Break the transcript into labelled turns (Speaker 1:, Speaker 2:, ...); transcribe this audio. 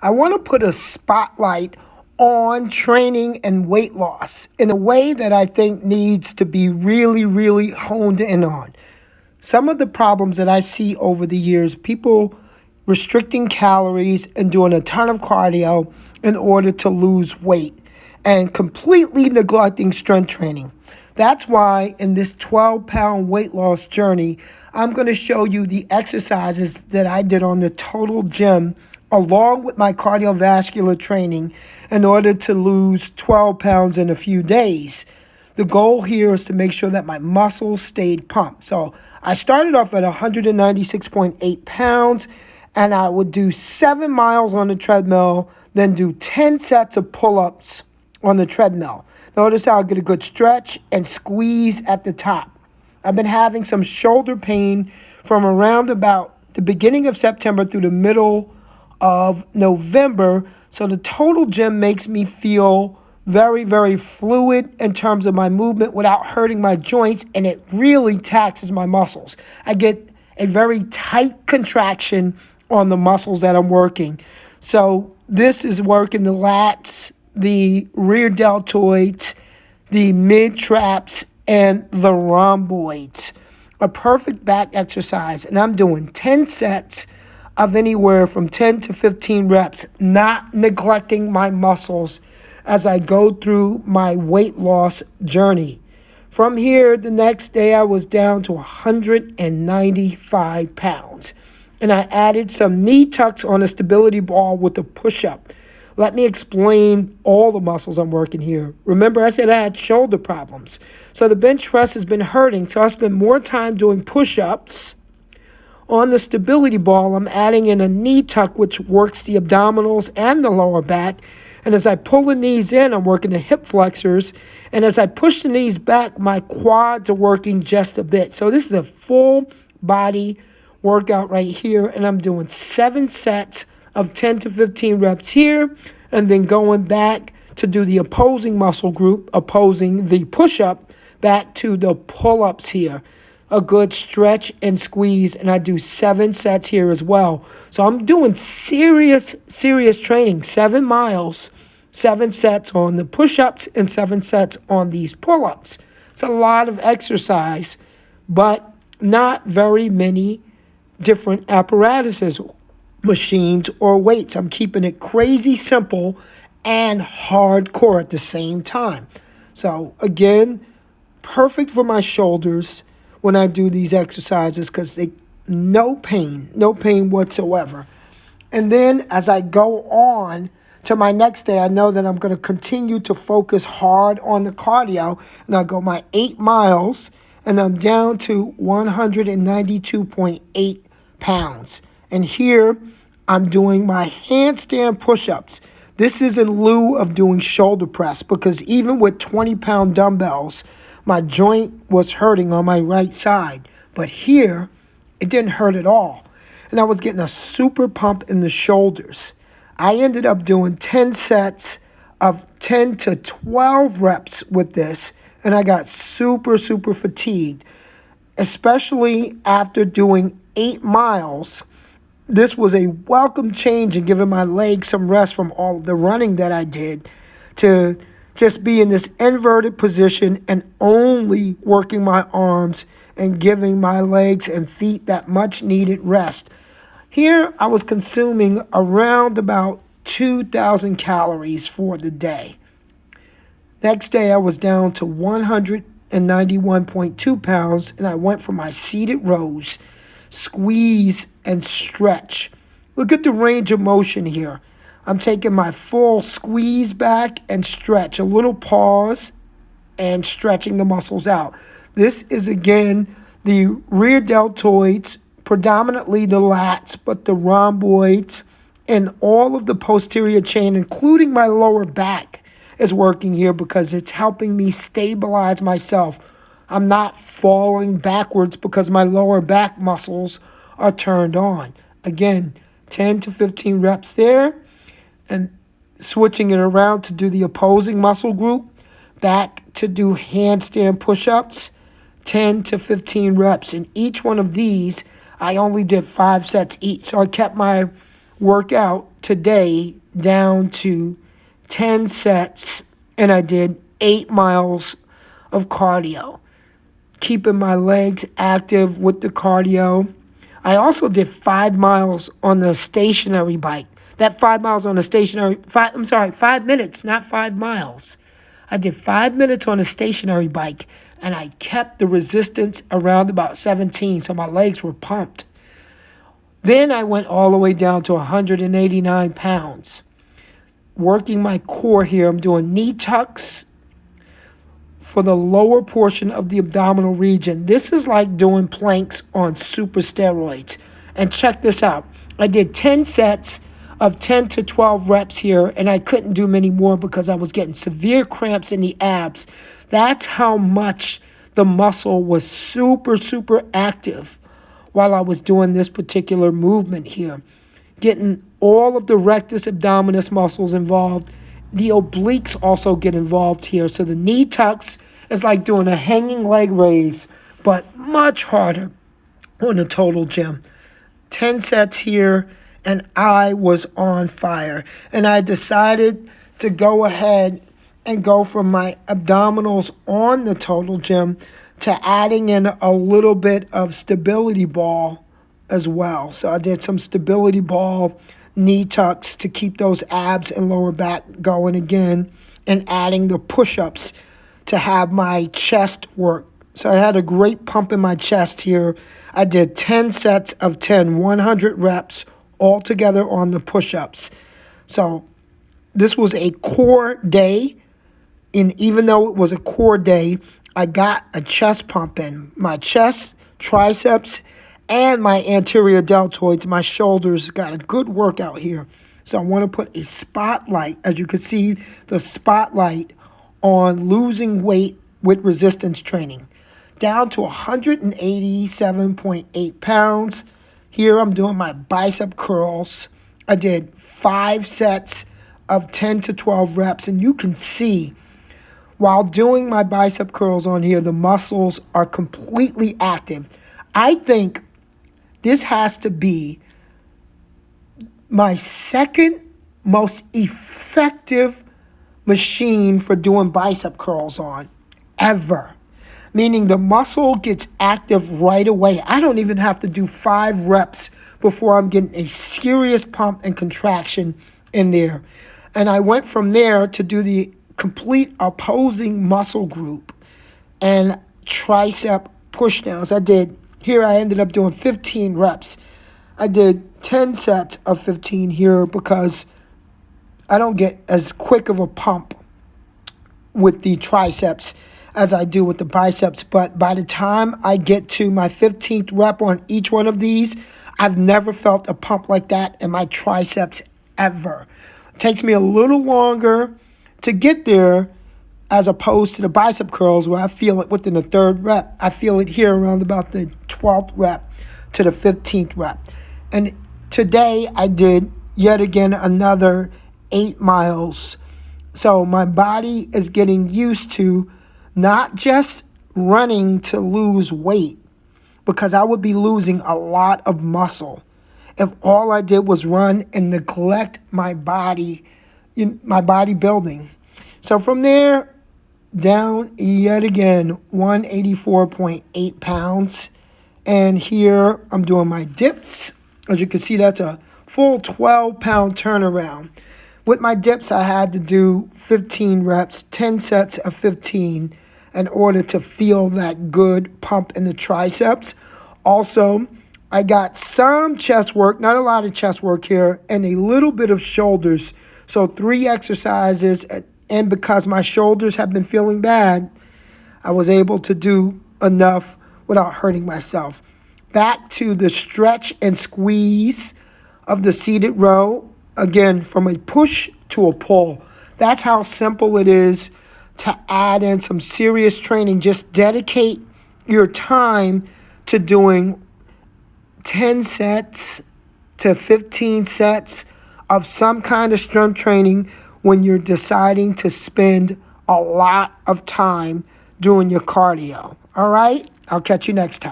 Speaker 1: I want to put a spotlight on training and weight loss in a way that I think needs to be really, really honed in on. Some of the problems that I see over the years, people restricting calories and doing a ton of cardio in order to lose weight and completely neglecting strength training. That's why in this 12-pound weight loss journey, I'm going to show you the exercises that I did on the total gym along with my cardiovascular training in order to lose 12 pounds in a few days. The goal here is to make sure that my muscles stayed pumped. So I started off at 196.8 pounds, and I would do 7 miles on the treadmill, then do 10 sets of pull-ups on the treadmill. Notice how I get a good stretch and squeeze at the top. I've been having some shoulder pain from around about the beginning of September through the middle of November. So the total gym makes me feel very, very fluid in terms of my movement without hurting my joints, and it really taxes my muscles. I get a very tight contraction on the muscles that I'm working. So this is working the lats, the rear deltoids, the mid traps, and the rhomboids. A perfect back exercise, and I'm doing 10 sets of anywhere from 10 to 15 reps, not neglecting my muscles as I go through my weight loss journey. From here, the next day I was down to 195 pounds. And I added some knee tucks on a stability ball with a push-up. Let me explain all the muscles I'm working here. Remember, I said I had shoulder problems. So the bench press has been hurting, so I spend more time doing push-ups. On the stability ball, I'm adding in a knee tuck, which works the abdominals and the lower back. And as I pull the knees in, I'm working the hip flexors. And as I push the knees back, my quads are working just a bit. So this is a full body workout right here. And I'm doing 7 sets of 10 to 15 reps here. And then going back to do the opposing muscle group, opposing the push-up, back to the pull-ups here. A good stretch and squeeze, and I do 7 sets here as well. So I'm doing serious training, 7 miles, 7 sets on the push-ups, and 7 sets on these pull-ups. It's a lot of exercise, but not very many different apparatuses, machines, or weights. I'm keeping it crazy simple and hardcore at the same time. So again, perfect for my shoulders when I do these exercises because they no pain whatsoever. And then as I go on to my next day, I know that I'm going to continue to focus hard on the cardio, and I go my 8 miles, and I'm down to 192.8 pounds. And here I'm doing my handstand push-ups. This is in lieu of doing shoulder press because even with 20-pound dumbbells, my joint was hurting on my right side. But here, it didn't hurt at all. And I was getting a super pump in the shoulders. I ended up doing 10 sets of 10 to 12 reps with this. And I got super fatigued. Especially after doing 8 miles. This was a welcome change in giving my legs some rest from all the running that I did to just be in this inverted position and only working my arms and giving my legs and feet that much needed rest. Here I was consuming around about 2,000 calories for the day. Next day I was down to 191.2 pounds, and I went for my seated rows, squeeze and stretch. Look at the range of motion here. I'm taking my full squeeze back and stretch, a little pause, and stretching the muscles out. This is, again, the rear deltoids, predominantly the lats, but the rhomboids, and all of the posterior chain, including my lower back, is working here because it's helping me stabilize myself. I'm not falling backwards because my lower back muscles are turned on. Again, 10 to 15 reps there. And switching it around to do the opposing muscle group, back to do handstand push-ups, 10 to 15 reps. In each one of these, I only did 5 sets each. So I kept my workout today down to 10 sets, and I did 8 miles of cardio, keeping my legs active with the cardio. I also did 5 miles on the stationary bike. That 5 miles on the stationary, 5 minutes, not 5 miles. I did 5 minutes on a stationary bike, and I kept the resistance around about 17, so my legs were pumped. Then I went all the way down to 189 pounds. Working my core here, I'm doing knee tucks for the lower portion of the abdominal region. This is like doing planks on super steroids. And check this out. I did 10 sets of 10 to 12 reps here, and I couldn't do many more because I was getting severe cramps in the abs. That's how much the muscle was super, super active while I was doing this particular movement here. Getting all of the rectus abdominis muscles involved. The obliques also get involved here. So the knee tucks is like doing a hanging leg raise, but much harder on a total gym. 10 sets here, and I was on fire. And I decided to go ahead and go from my abdominals on the total gym to adding in a little bit of stability ball as well. So I did some stability ball knee tucks to keep those abs and lower back going again, and adding the push-ups to have my chest work. So I had a great pump in my chest here. I did 10 sets of 10, 100 reps all together on the push-ups. So this was a core day, and even though it was a core day, I got a chest pump in. My chest, triceps, and my anterior deltoids, my shoulders, got a good workout here. So I want to put a spotlight, as you can see, the spotlight on losing weight with resistance training. Down to 187.8 pounds. Here I'm doing my bicep curls. I did 5 sets of 10 to 12 reps, and you can see while doing my bicep curls on here, the muscles are completely active. I think this has to be my second most effective machine for doing bicep curls on ever. Meaning the muscle gets active right away. I don't even have to do 5 reps before I'm getting a serious pump and contraction in there. And I went from there to do the complete opposing muscle group and tricep push downs. I ended up doing 15 reps. I did 10 sets of 15 here because I don't get as quick of a pump with the triceps as I do with the biceps. But by the time I get to my 15th rep on each one of these, I've never felt a pump like that in my triceps ever. It takes me a little longer to get there as opposed to the bicep curls where I feel it within the 3rd rep. I feel it here around about the 12th rep to the 15th rep. And today I did yet again another 8 miles. So my body is getting used to not just running to lose weight, because I would be losing a lot of muscle if all I did was run and neglect my body, my bodybuilding. So from there, down yet again, 184.8 pounds. And here I'm doing my dips. As you can see, that's a full 12-pound turnaround. With my dips, I had to do 15 reps, 10 sets of 15 in order to feel that good pump in the triceps. Also, I got some chest work, not a lot of chest work here, and a little bit of shoulders. So 3 exercises, and because my shoulders have been feeling bad, I was able to do enough without hurting myself. Back to the stretch and squeeze of the seated row, again, from a push to a pull. That's how simple it is to add in some serious training. Just dedicate your time to doing 10 sets to 15 sets of some kind of strength training when you're deciding to spend a lot of time doing your cardio. All right? I'll catch you next time.